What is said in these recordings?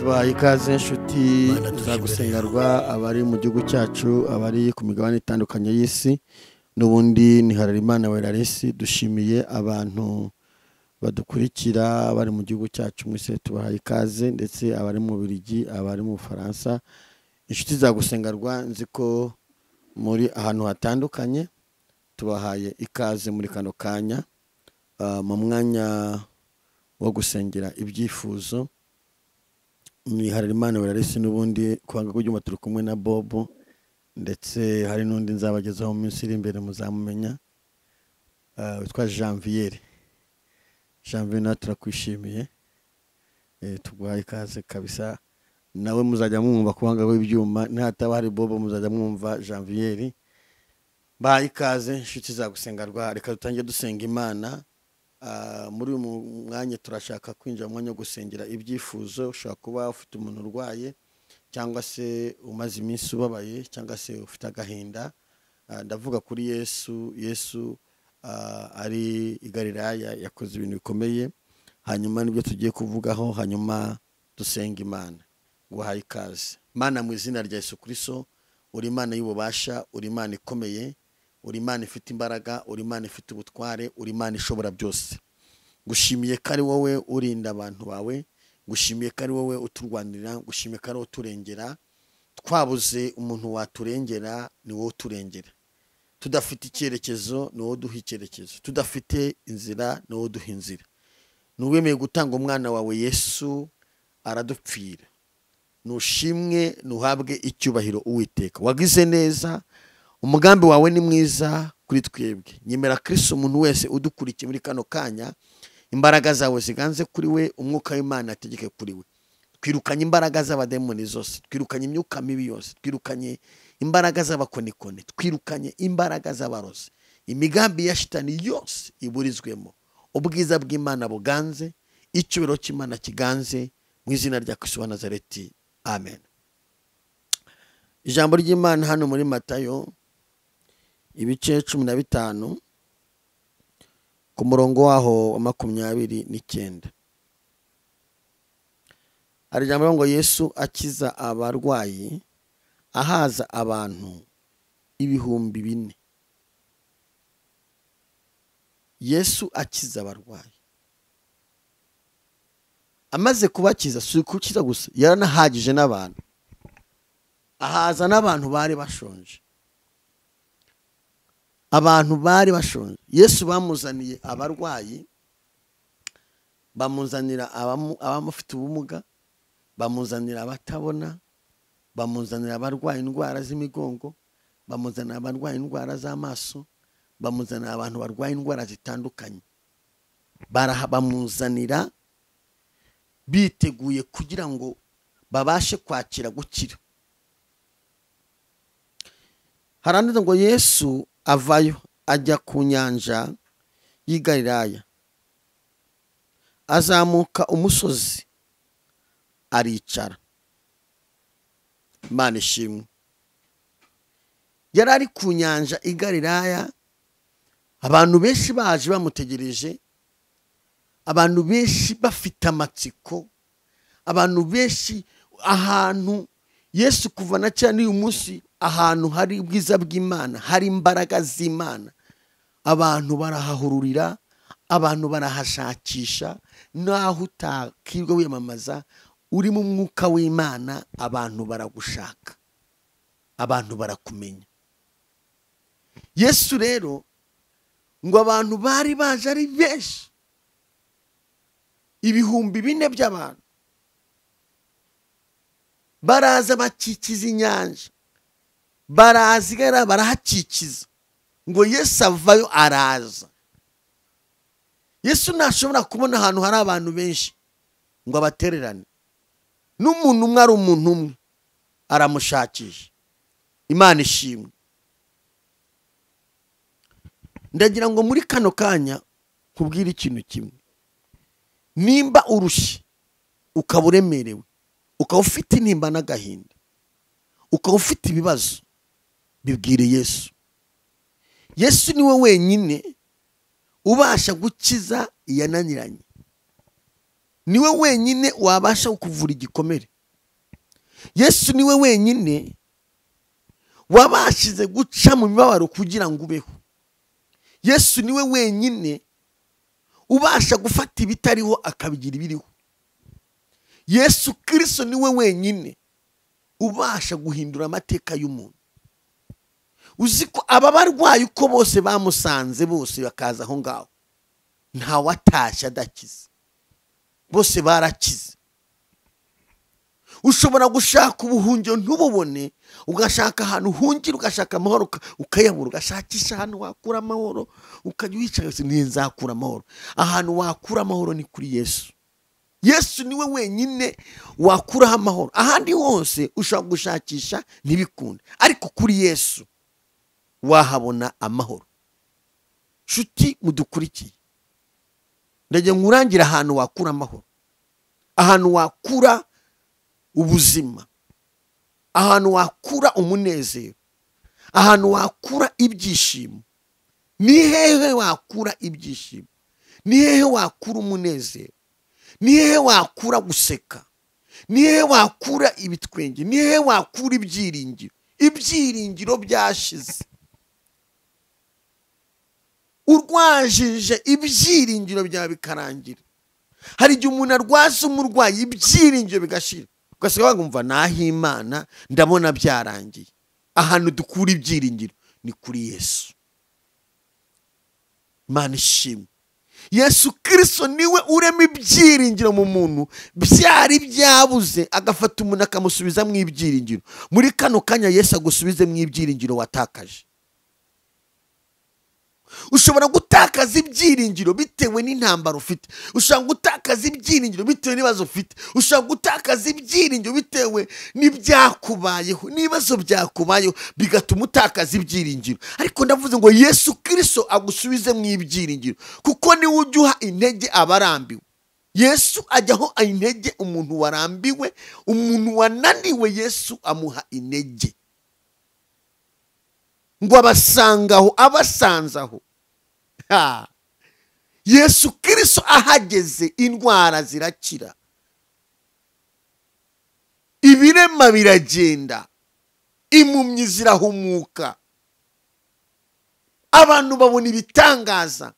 tubahaye ikaze inshuti zagusengerwa abari mu gihugu cyacu, abari ku migabane itandukanye y'isi, n'ubundi ni Harerimana Weraresi. Dushimiye abantu badukurikira bari mu gihugu cyacu mwese, tubahaye ikaze, ndetse abari mu Bubiligi, abari mu Bufaransa. Inshuti zagusengerwa nzi ko muri ahantu hatandukanye, tubahaye ikaze muri kano kanya mu mwanya wo gusengera ibyifuzo. Ni Harerimana Weraresi, n'ubundi kwanga kujya turi kumwe na Bobo, ndetse hari n'undi nzabagezaho mu minsi iri imbere muzamumenya, witwa Janvier. Nawe turakwishimiye, tuguhaye ikaze kabisa. Nawe muzajya mwumva kwanga w'ibyuma, ntataba hari Bobo muzajya mwumva Janvier. Bahaye ikaze inshuti zagusengerwa. Reka dutangiye dusenga Imana. Muri uyu mwanya turashaka kwinjira mu mwanya wo gusengera ibyifuzo. Ushobora kuba ufite umuntu urwaye, cyangwa se umaze iminsi ubabaye, cyangwa se ufite agahinda. Ndavuga kuri Yesu ari i Galilaya, yakoze ibintu bikomeye. Hanyuma nibyo tugiye kuvugaho, hanyuma dusenga Imana. Guhaye ikaze Mana mu izina rya Yesu Kristo. Uri Imana y'ububasha, uri Imana ikomeye, uri Imana ifite imbaraga, uri Imana ifite ubutware, uri Imana ishobora byose. Gushimiye ko ari wowe urinda abantu bawe, gushimiye ko ari wowe uturwanirira, gushimiye ko ari wowe uturengera. Twabuze umuntu waturengera, ni wowe uturengera. Tudafite icyerekezo, ni wowe uduha icyerekezo. Tudafite inzira, ni wowe uduha inzira. Nuwemeye gutanga umwana wawe Yesu aradupfira. Nushimwe, nuhabwe icyubahiro Uwiteka. Wagize neza, umugambi wawe ni mwiza kuri twebwe. Nyemera Kristo umuntu wese udukurikiye muri kano kanya, imbaraga zawe ziganze kuri we, umwuka w'Imana ategeke kuri we. Twirukanye imbaraga z'abademoni zose, twirukanye imyuka mibi yose, twirukanye imbaraga z'abakonikoni, twirukanye imbaraga z'abarozi. Imigambi ya shitani yose iburizwemo. Ubwiza bw'Imana buganze, icyubahiro cy'Imana kiganze, mu izina rya Kristo wa Nazareti. Amen. Ijambo ry'Imana hano muri Matayo ibice 15 ku murongo waho wa 29. Hari ijambo ngo Yesu akiza abarwayi, ahaza abantu 4,000. Yesu akiza abarwayi. Amaze kubakiza, si kukiza gusa, yaranahagije n'abantu. Ahaza n'abantu bari bashonje. Abantu bari bashonje. Yesu bamuzaniye abarwayi, bamuzanira abamufite ubumuga, bamuzanira abatabona, bamuzanira abarwaye indwara z'imigongo, bamuzanira abarwaye indwara z'amaso, bamuzanira abantu barwaye indwara zitandukanye. Bamuzanira biteguye kugira ngo babashe kwakira gukira. Haranditse ngo Yesu avayo ajya ku nyanja y'i Galilaya, azamuka umusozi aricara. Imana ishimwe. Yari ari ku nyanja i Galilaya, abantu benshi baje bamutegereje, abantu benshi bafite amatsiko, abantu benshi. Ahantu Yesu kuva na cyane uyu munsi, ahantu hari ubwiza bw'Imana, hari imbaraga z'Imana, abantu barahahururira, abantu barahashakisha. Naho utakirwa wiyamamaza, uri mu mwuka w'Imana, abantu baragushaka, abantu barakumenya. Yesu rero ngo abantu bari baje ari benshi, 4,000 by'abantu. Baraza bakikiza inyanja, barazigara barahakikiza. Ngo Yesu avayo araza. Yesu ntashobora kubona ahantu hari abantu benshi ngo abatererane. N'umuntu umwe ari umuntu umwe, aramushakisha. Imana ishimwe. Ndagira ngo muri kano kanya kubwira ikintu kimwe. Nimba urushye, ukaba uremerewe, ukaba ufite intimba n'agahinda, ukaba ufite ibibazo, bibwire Yesu. Yesu niwe wenyine ubasha gukiza iyananiranye. Niwe wenyine wabasha kuvura igikomere. Yesu niwe wenyine wabashize guca mu mibabaro kugira ngo ubeho. Yesu niwe wenyine ubasha gufata ibitariho akabigira ibiriho. Yesu Kristo niwe wenyine ubasha guhindura amateka y'umuntu. Uziko aba barwayi uko bose bamusanze bose bakaza aho ngaho, nta watashya adakize, bose barakize. Ushobora gushaka ubuhungiro ntububone, ugashaka ahantu uhungira, ugashaka amahoro ukayabura, ugashakisha ahantu wakura amahoro, ukajya wicaye wese nzakura amahoro. Ahantu wakura amahoro ni kuri Yesu. Yesu niwe wenyine wakuraho amahoro. Ahandi hose ushobora gushakisha ntibikunde, ariko kuri Yesu wahabona amahoro. Nshuti mudukurikiye, ndagiye nkurangira ahantu wakura amahoro, ahantu wakura ubuzima, ahantu wakura umunezero, ahantu wakura ibyishimo. Ni hehe wakura ibyishimo? Ni hehe wakura umunezero? Ni hehe wakura guseka? Ni hehe wakura ibitwenge? Ni hehe wakura ibyiringiro? Ibyiringiro byashize. Urwajije ibyiringiro byawe bikarangira. Hari igihe umuntu arwaza umurwayi ibyiringiro bigashira, ugasanga wagumva naho Imana ndabona byarangiye. Ahantu dukura ibyiringiro ni kuri Yesu. Imana ishimwe. Yesu Kristo niwe urema ibyiringiro mu muntu byari byabuze, agafata umuntu akamusubiza mu ibyiringiro. Muri kano kanya Yesu agusubize mu ibyiringiro watakaje. Ushobora gutakaza ibyiringiro bitewe n'intambara ufite. Ushobora gutakaza ibyiringiro bitewe n'ibibazo ufite. Ushobora gutakaza ibyiringiro bitewe n'ibyakubayeho, n'ibibazo byakubayeho bigatuma utakaza ibyiringiro. Ariko ndavuze ngo Yesu Kristo agusubize mu ibyiringiro, kuko niwe ujya uha intege abarambiwe. Yesu ajyaho intege umuntu warambiwe, umuntu wananiwe Yesu amuha intege. Ngo abasanzaho. Yesu Kristo ahageze indwara zirakira, ibirema biragenda, impumyi zirahumuka, abantu babona ibitangaza,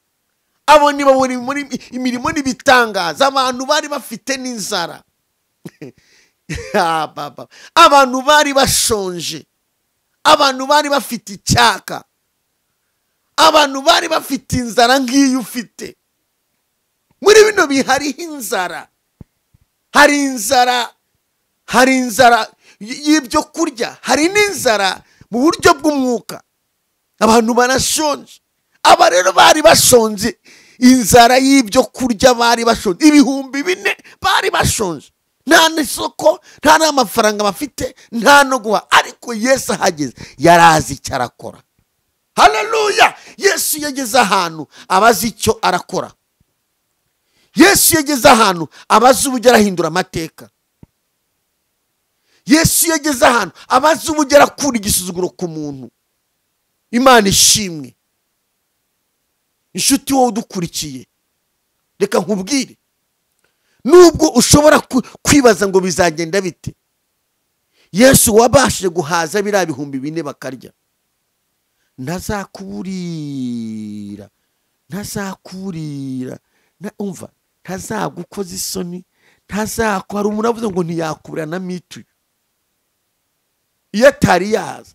babona imirimo n'ibitangaza. Abantu bari bafite n'inzara, abantu bari bashonje, abantu bari bafite icyaka, abantu bari bafite inzara nk'iyo ufite. Muri bino bihariho inzara, hari inzara y'ibyo kurya, hari n'inzara mu buryo bw'umwuka. Abantu barashonje. Aba rero bari bashonje, inzara y'ibyo kurya bari bashonje, 4,000 bari bashonje. Nta n'isoko, nta n'amafaranga bafite, nta no guha. Ariko Yesu ahageze yarazi icyo arakora. Haleluya! Yesu yageze ahantu abazi icyo arakora. Yesu yageze ahantu abazi uburyo arahindura amateka. Yesu yageze ahantu abazi uburyo arakura igisuzuguro ku muntu. Imana ishimwe. Inshuti wowe udukurikiye, reka nkubwire, nubwo ushobora kwibaza ngo bizagenda bite, Yesu wabashije guhaza 4,000 bakarya, ntazakuburira, umva, ntazagukoza isoni, hari umuntu avuze ngo ntiyakubura na mituyu. Iyo atari yaza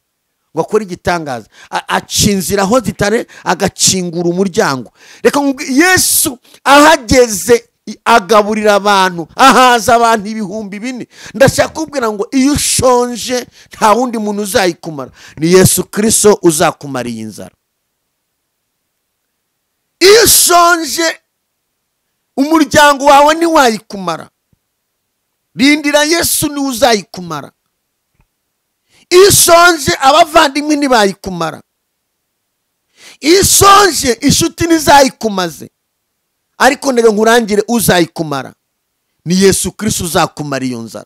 ngo akora igitangaza, acinzira aho zitare, agakingura umuryango. Reka Yesu ahageze agaburira abantu, ahaza abantu 4,000. Ndashaka kubwira ngo iyo ushonje nta wundi muntu uzayikumara, ni Yesu Kristo uzakumara iyi nzara. Iyo ushonje umuryango wawe ntiwayikumara, rindira Yesu niwe uzayikumara. Iyo ushonje abavandimwe ntibayikumara, iyo ushonje inshuti ntizayikumaze. Ariko ndege nkurangire uzayikumara, ni Yesu Kristo uzakumara iyo nzara.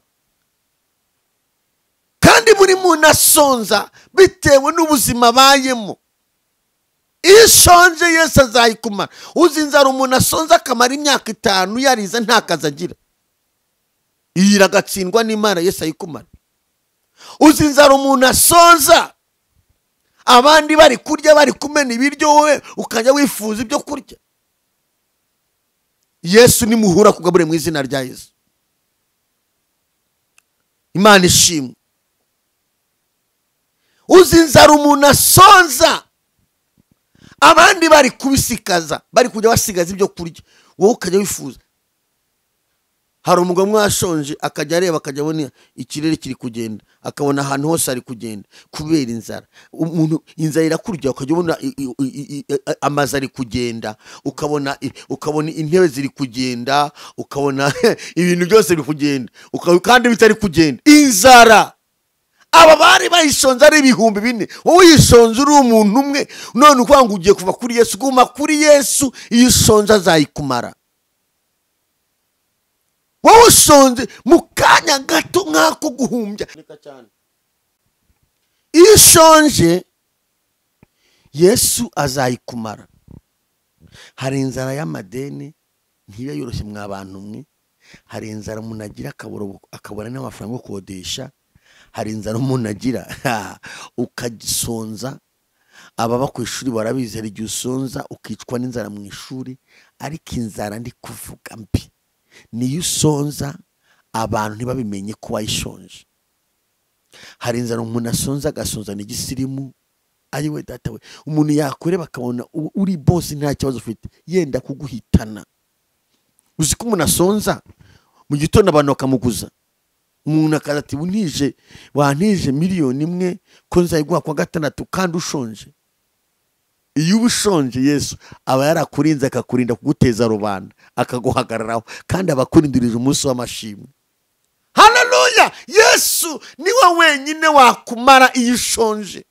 Kandi buri muntu asonza bitewe n'ubuzima abayemo. Iyo ushonje Yesu azayikumara. Uzi inzara umuntu asonza akamara imyaka 5 yarize nta kazi agira, iyi iragatsindwa n'Imana, Yesu ayikumara. uzi inzara umuntu asonza abandi bari kurya bari kumena ibiryo wowe ukajya wifuza ibyo kurya. Yesu nimuhura kugabure mu izina rya Yesu. Imana ishimwe. Uzi inzara umuntu asonza abandi bari kubisikaza bari kujya basigaza ibyo kurya wowe ukajya wifuza. Hari umugabo mwashonje akajya areba akajya abona ikirere kiri kugenda akabona ahantu hose ari kugenda kubera inzara. Umuntu inzara irakurya ukajya ubona amazi ari kugenda ukabona intebe ziri kugenda ukabona ibintu byose biri kugenda kandi bitari kugenda. Inzara aba bari bayishonze ari ibihumbi 4 wowe yishonze uri umuntu umwe none ukwanga ugiye kuva kuri Yesu. Guma kuri Yesu, iyo ushonje azayikumara. Wowe ushonje mu kanya gato nk'ako guhumbya. Iyo ushonje Yesu azayikumara. Hari inzara y'amadeni ntiba yoroshye mwa bantu mwe. Hari inzara umuntu agira akabura n'amafaranga yo kodesha. Hari inzara umuntu agira ukagisonza. Ababa ku ishuri barabizi hari igihe usonza ukicwa n'inzara mu ishuri. Ariko inzara ndi kuvuga mbi niyo usonza abantu ntibabimenye ko wayishonje. Hari inzara umuntu asonza agasonza n'igisirimu. Ayiwe data we, umuntu yakureba akabona uri boss nta kibazo ufite yenda kuguhitana. Uzi ko umuntu asonza mu gitondo abantu bakamuguza. Umuntu akaza ati unije wantije miliyoni 1 ko nzayiguha kwa 6 kandi ushonje. Iyo ubushonje Yesu aba yarakurinze akakurinda kuguteza rubanda akaguhagararaho kandi abakurindirije umunsi w'amashimwe. Haleluya! Yesu niwe wenyine wakumara iyo ushonje.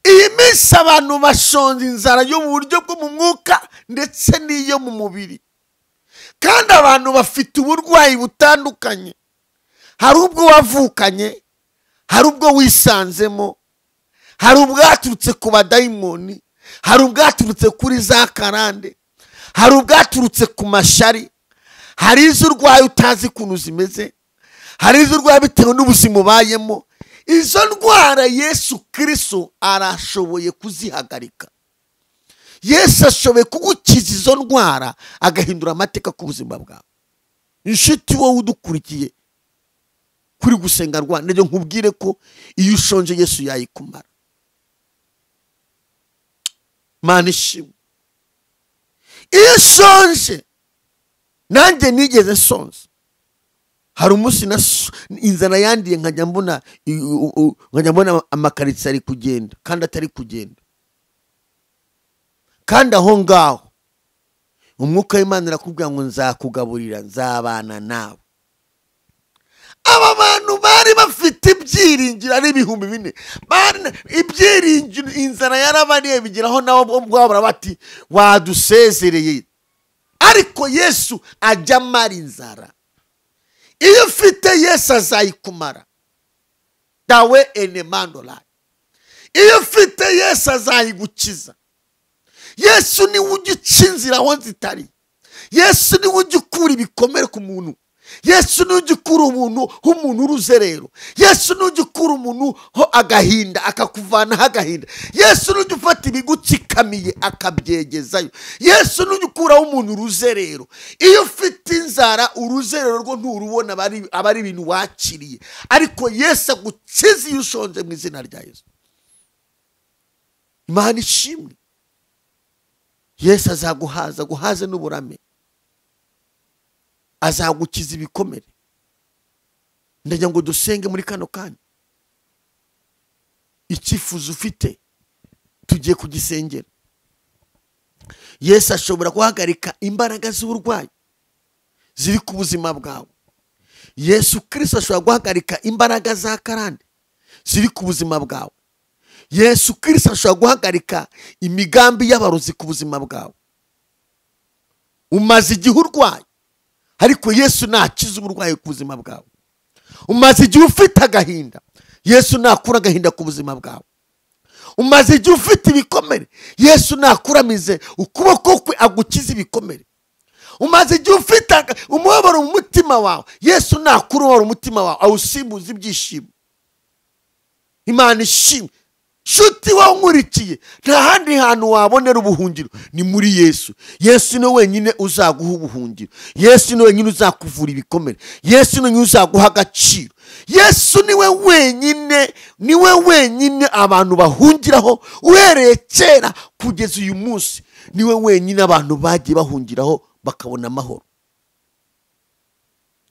Iyi minsi abantu bashonje inzara yo mu buryo bwo mu mwuka ndetse n'iyo mu mubiri. Kandi abantu bafite uburwayi butandukanye. Hari ubwo wavukanye, hari ubwo wisanzemo, hari ubwaturutse ku badayimoni, hari ubwaturutse kuri za karande, hari ubwaturutse ku mashari, hari izo urwaye utazi ukuntu zimeze, hari izo urwaye bitewe n'ubuzima ubayemo. Izo ndwara Yesu Kristo arashoboye kuzihagarika. Yesu ashoboye kugukiza izo ndwara agahindura amateka ku buzima bwawe. Inshuti wowe udukurikiye kuri gusenga Rwanda nje nkubwire ko iyo ushonje Yesu yayikumara. Mana ishimwe. Iyo ushonje nanjye nigeze sonza. Hari umunsi inzara yandiye nkajya mbona amakaritsi ari kugenda kandi atari kugenda. Kandi aho ngaho umwuka w'Imana arakubwira ngo nzakugaburira nzabana nawe. Aba bantu bari bafite ibyiringiro ari ibihumbi 4. Ibyiringiro inzara yarabaniye bigeraho nabo bwabura bati wadusezereye. Ariko Yesu ajya amara inzara. Iyo ufite Yesu azayikumara. Dawe enemandola. Iyo ufite Yesu azayigukiza. Yesu ni ugica inzira aho zitari. Yesu ni ugikura ibikomere ku muntu. Yesu ni ugikura umuntu nk'umuntu uruzerero. Yesu ni ugikura umuntu ho agahinda akakuvana agahinda. Yesu ni ugifata ibigutsikamiye akabyegezayo. Yesu ni ugikuraho umuntu uruzerero. Iyo ufite inzara uruzerero rwo nturubona abari ibintu wakiriye. Ariko Yesu agukiza iyo ushonje mu izina rya Yesu. Imana ishimwe. Yesu azaguhaza guhaze n'uburame. Azagukiza ibikomere. Ndagira ngo dusenge muri kano kanya. Icyifuzo ufite tugiye kugisengera. Yesu ashobora guhagarika imbaraga z'uburwayi ziri ku buzima bwawe. Yesu Kristo ashobora guhagarika imbaraga za karande ziri ku buzima bwawe. Yesu Kristo ashobora guhagarika imigambi y'abarozi ku buzima bwawe. Umaze igihe urwaye ariko Yesu nakiza uburwayi ku buzima bwawe. Umaze igihe ufite agahinda Yesu nakura agahinda ku buzima bwawe. Umaze igihe ufite ibikomere Yesu nakuramize ukuboko kwe agukiza ibikomere. umaze igihe ufite umubabaro mu mutima wawe. Yesu nakurubara umutima wawe awusimbuza ibyishimo. Imana ishimwe. Nshuti wawe nkurikiye, nta handi hantu wabonera ubuhungiro ni muri Yesu. Yesu ni wenyine uzaguha ubuhungiro. Yesu ni wenyine uzakuvura ibikomere. Yesu ni wenyine uzaguha agaciro. Yesu niwe wenyine abantu bahungiraho uhereye kera kugeza uyu munsi. Niwe wenyine abantu bagiye bahungiraho bakabona amahoro.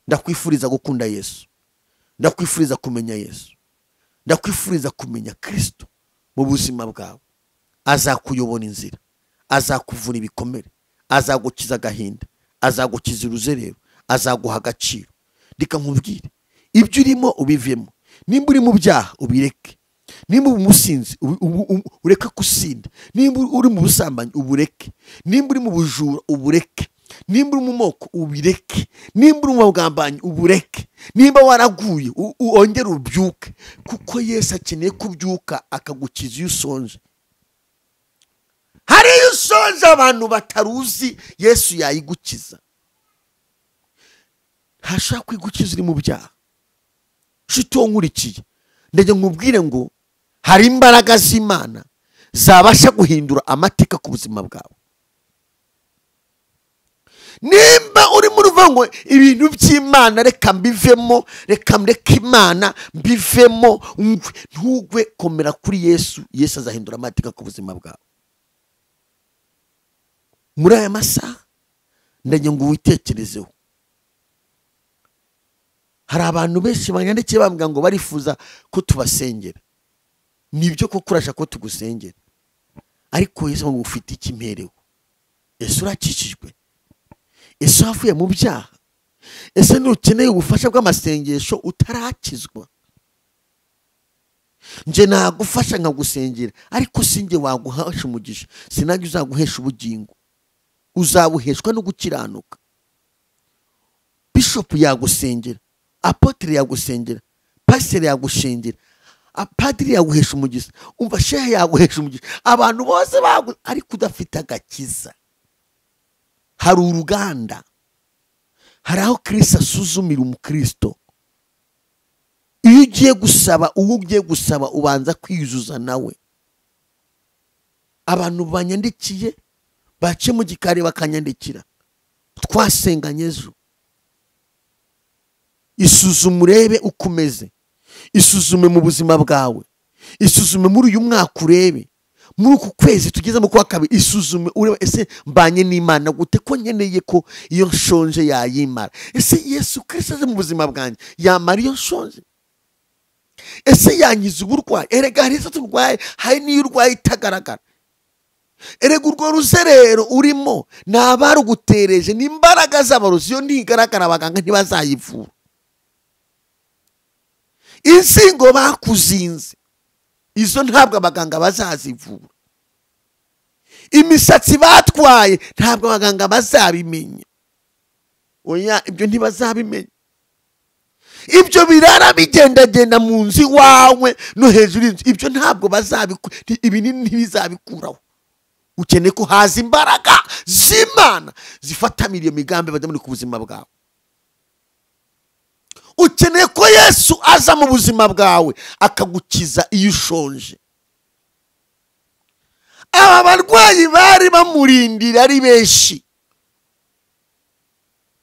Ndakwifuriza gukunda Yesu. Ndakwifuriza kumenya Yesu. Ndakwifuriza kumenya Kristo mu buzima bwawe. Azakuyobora inzira, azakuvura ibikomere, azagukiza agahinda, azagukiza uruzerero, azaguha agaciro. Reka nkubwire, ibyo urimo ubivemo. Nimba uri mu byaha ubireke. Nimba uri umusinzi ureka gusinda. Nimba uri mu busambanyi ubureke. Nimba uri mu bujura ubureke. Nimba uri mu moko ubireke. Nimba uri mu bugambanyi ubureke. Nimba waraguye wongere ubyuke, kuko Yesu akeneye kubyuka akagukiza iyo usonje. Hari iyo usonje abantu bataruzi Yesu yayigukiza. Ntashaka kwigukiza uri mu byaha. Nshuti wo nkurikiye, ndajya nkubwire ngo hari imbaraga z'Imana zabasha guhindura amateka ku buzima bwawe. Nimba uri mu ruvango ibintu by'Imana reka mbivemo, reka mreke Imana mbivemo, ntugwe, komera kuri Yesu. Yesu azahindura amateka ku buzima bwawe. Muri aya masaha ndajya ngo witekerezeho. Hari abantu benshi banyandikiye bambwira ngo barifuza ko tubasengera. Nibyo koko urashaka ko tugusengera, ariko Yesu ngo ufite ikimpereho. Yesu urakikijwe. Yesu avuye mu byaha. Ese ntukeneye ubufasha bw'amasengesho utarakizwa? Nje nagufasha nkagusengera, ariko sinjye waguhasha umugisha. Sinajye uzaguhesha ubugingo, uzabuheshwa no gukiranuka. Bishop yagusengera, apotre yagusengera, pastor yagusengera, apadiri yaguhesha umugisha, umva shehe yaguhesha umugisha, abantu bose ariko udafite agakiza. Hari uruganda, hari aho Kristo asuzumira umukristo. Iyo ugiye gusaba, uwo ugiye gusaba ubanza kwiyuzuza nawe. Abantu banyandikiye bace mu gikari bakanyandikira, twasenganye ejo. Isuzume urebe uko umeze. Isuzume mu buzima bwawe. Isuzume muri uyu mwaka urebe. Muri uku kwezi tugeze mu kwa kabiri, isuzume urebe ese mbanye n'Imana gute, ko nkeneye ko iyo nshonje yayimara. Ese Yesu Kristo aje mu buzima bwanjye yamara iyo nshonje? Ese yankiza uburwayi? Erega hari izo turwaye, hari n'iyo urwaye itagaragara. Erega urwo ruzerero urimo nabarugutereje n'imbaraga z'abarozi, iyo ntigaragara abaganga ntibazayivura. Insingo bakuzinze izo ntabwo abaganga bazazivura. Imisatsi batwaye ntabwo abaganga bazabimenya. Oya, ibyo ntibazabimenya. Ibyo birara bigendagenda mu nzu iwawe no hejuru y'inzu, ibyo ntabwo ibinini ntibizabikuraho. Ukeneye ko haza imbaraga z'Imana zifatamira iyo migambi bajya muri ku buzima bwawe. Ukeneye ko Yesu aza mu buzima bwawe akagukiza iyo ushonje. Aba barwayi bari bamurindira ari benshi.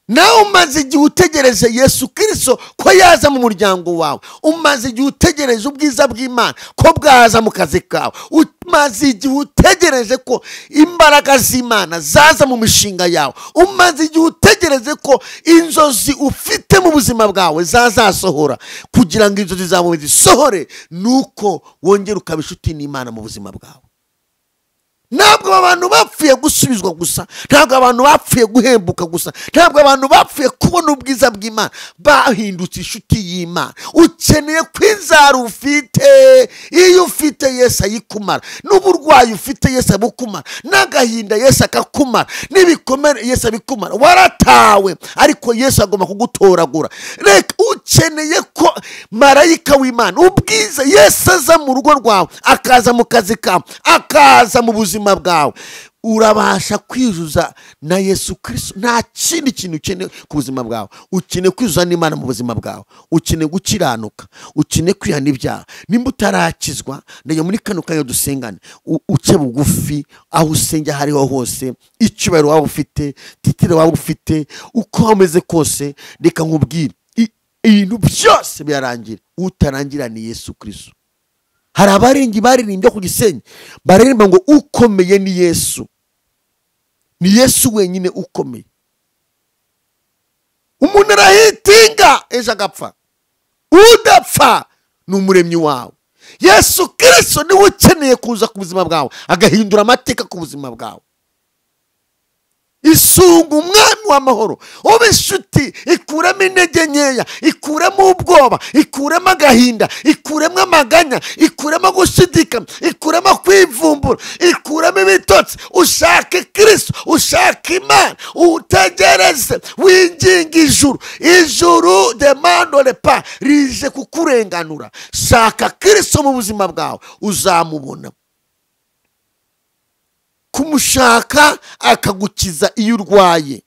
Nawe umaze igihe utegereje Yesu Kristo ko yaza mu muryango wawe. Umaze igihe utegereje ubwiza bw'Imana ko bwaza mu kazi kawe. Umaze igihe utegereje ko imbaraga z'Imana zaza mu mishinga yawe. Umaze igihe utegereje ko inzozi ufite mu buzima bwawe zazasohora. Kugira ngo inzozi zawe zisohore, nuko wongera ukaba inshuti n'Imana mu buzima bwawe. Ntabwo abantu bapfuye gusubizwa gusa, ntabwo abantu bapfuye guhembuka gusa, ntabwo abantu bapfuye kubona ubwiza bw'Imana, bahindutse inshuti y'Imana. Ukeneye kwinzara ufite, iyo ufite Yesu ayikumara, n'uburwayi ufite Yesu abukumara, n'agahinda Yesu akakumara, n'ibikomere Yesu abikumara. Waratawe ariko Yesu agomba kugutoragura. Reka ukeneye ko marayika w'Imana, ubwiza Yesu aza mu rugo rwawe, akaza mu kazi kawe, akaza mu buzima bwawe. urabasha kwijuza na Yesu Kristo. Nta kindi kintu ukeneye ku buzima bwawe. Ukeneye kwijuza n'Imana mu buzima bwawe, ukeneye gukiranuka, ukeneye kwihana ibyaha. Nimba utarakizwa, ndayo muri kano kanya dusengane, uce bugufi aho usenge hariho hose, icyubahiro waba ufite, titire waba ufite, uko wameze kose, reka nkubwire ibintu byose birarangira. Utarangira ni Yesu Kristo. Hari abarengi baririmbye ku Gisenyi baririmba ngo ukomeye ni Yesu. Ni Yesu wenyine ukomeye. Umuntu arahitinga ejo agapfa. Udapfa ni umuremyi wawe. Yesu Kristo niwe ukeneye kuza ku buzima bwawe agahindura amateka ku buzima bwawe. Isunga umwami w'amahoro, ube inshuti, ikuremo intege nkeya, ikuremo ubwoba, ikuremo agahinda, ikuremo amaganya, ikuremo gushidikanya, ikuremo kwivumbura, ikuremo ibitotsi. Ushake Kristo, ushake Imana, utegereze, winginga ijuru. Ijuru demandore pa rije kukurenganura. Shaka Kristo mu buzima bwawe uzamubona. Kumushaka akagukiza iyo urwaye,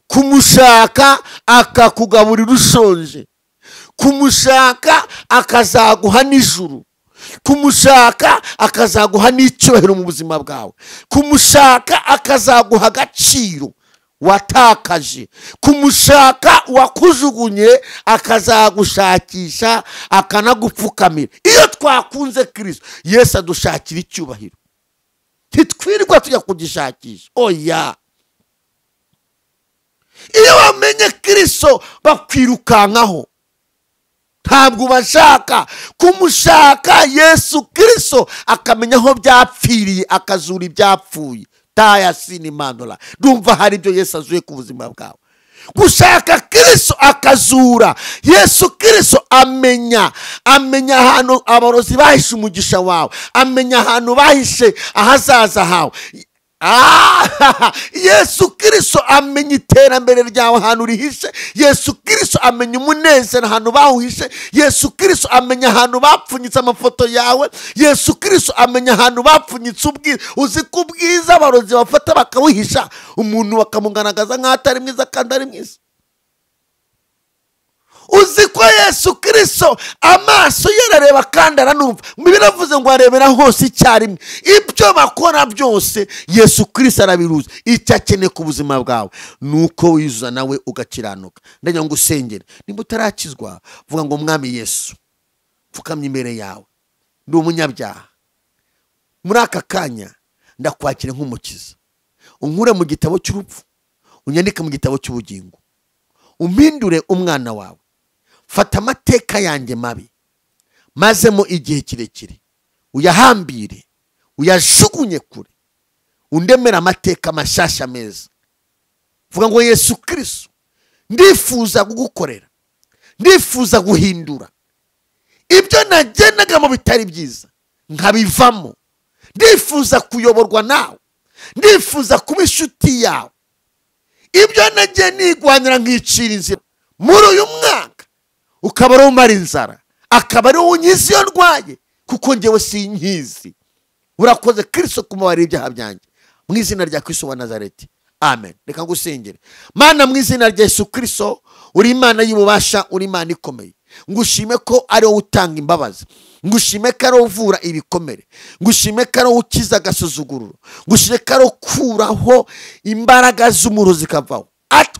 kumushaka akakugaburira ushonje, kumushaka akazaguha n'ijuru, kumushaka akazaguha n'icyubahiro mu buzima bwawe, kumushaka akazaguha agaciro watakaje, kumushaka wakujugunye akazagushakisha akanagupfukamira. Iyo twakunze Kristo, Yesu adushakira icyubahiro. Ntitwirirwa tujya kugishakisha. Oya, iyo wamenye Kristo bakwirukankaho, ntabwo bashaka kumushaka Yesu Kristo akamenya aho byapfiriye, akazura ibyapfuye. Taya sini mandola. Ndumva hari ibyo Yesu azuye ku buzima bwawe. Gushaka Kristo akazura. Yesu Kristo amenya ahantu abarozi bahishe umugisha wawe, amenya ahantu bahishe ahazaza hawe. Yesu Kristo amenya iterambere ryawe ahantu rihishe. Yesu Kristo amenya umunezero ahantu bawuhishe. Yesu Kristo amenya ahantu bapfunyitse amafoto yawe. Yesu Kristo amenya ahantu bapfunyitse ubwiza. Uzi ko ubwiza abarozi bafata bakabuhisha, umuntu bakamugaragaza nk'aho atari mwiza kandi ari mwiza. Uzi ko Yesu Kristo amaso yarareba kandi aranumva. Biravuze ngo arebera hose icyarimwe. Ibyo bakora byose Yesu Kristo arabiruzi. Icyo akeneye ku buzima bwawe nuko wizuza nawe ugakiranuka. Ndagira ngo usengere. Nimba utarakizwa, vuga ngo mwami Yesu, pfukamye imbere yawe, ndi umunyabyaha. Muri aka kanya ndakwakira nk'umukiza. Unkure mu gitabo cy'urupfu, unyandike mu gitabo cy'ubugingo. Umpindure umwana wawe. Fata amateka yanjye mabi mazemo igihe kirekire, uyahambire, uyajugunye kure, undemera amateka mashasha meza. Vuga ngo Yesu Kristo, ndifuza kugukorera, ndifuza guhindura ibyo nagendaga mu bitari byiza nkabivamo. Ndifuza kuyoborwa nawe, ndifuza kuba inshuti yawe. Ibyo nagiye nigwanira nkicira inzira muri uyu mwaka, ukaba ari umara inzara, akaba ari unyizi iyo ndwaye, kuko njyewe sinkizi. Urakoze Kristo kumubarira ibyaha byanjye, mu izina rya Kristo wa Nazareti, amen. Reka ngusengere. Mana, mu izina rya Yesu Kristo, uri Imana y'ububasha, uri Imana ikomeye. Ngushime ko ari wowe utanga imbabazi, ngushime ko ari wowe uvura ibikomere, ngushime ko ari wowe ukiza agasuzuguriro, ngushime ko ari wowe ukuraho imbaraga z'umuruzi zikavaho.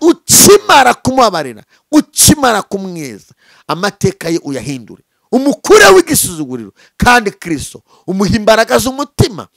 Ukimara kumubabarira, ukimara kumweza, amateka ye uyahindure, umukure w'igisuzuguriro. Kandi Kristo umuha imbaraga z'umutima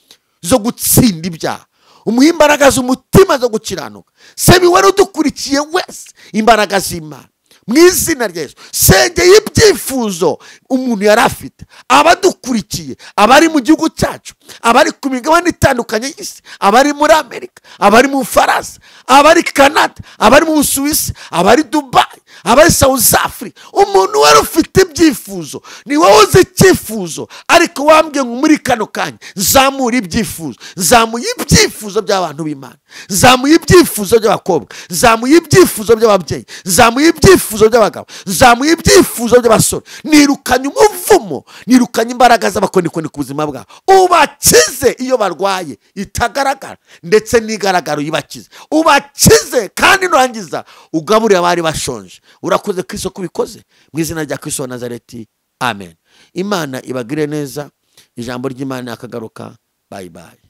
zo gutsinda ibyaha, umuha imbaraga z'umutima zo gukiranuka. Sebi wari udukurikiye wese, imbaraga z'Imana mu izina rya Yesu. Sengeye ibyifuzo umuntu yari afite, abadukurikiye, abari mu gihugu cyacu, abari ku migabane itandukanye y'isi, abari muri Amerika, abari mu Faransa, abari Canada, abari mu Busuwisi, abari Dubai, abari South Africa, umuntu wari ufite ibyifuzo, ni wowe uzi icyifuzo, ariko wambwiye ngo muri kano kanya nzamura ibyifuzo, nzamuye ibyifuzo by'abantu b'Imana, nzamuye ibyifuzo by'abakobwa, nzamuye ibyifuzo by'ababyeyi, nzamuye ibyifuzo by'abagabo, nzamuye ibyifuzo by'abasore, nirukanye umuvumo, nirukanye imbaraga z'abakonikoni ku buzima bwabo, ubakize iyo barwaye itagaragara ndetse n'igaragara uyibakize, ubakize kandi nurangiza ugaburire abari bashonje. Urakoze Kristo kubikoze mu izina rya Kristo wa Nazareti, amen. Imana ibagire neza, ijambo ry'Imana akagaruka. Bye bye.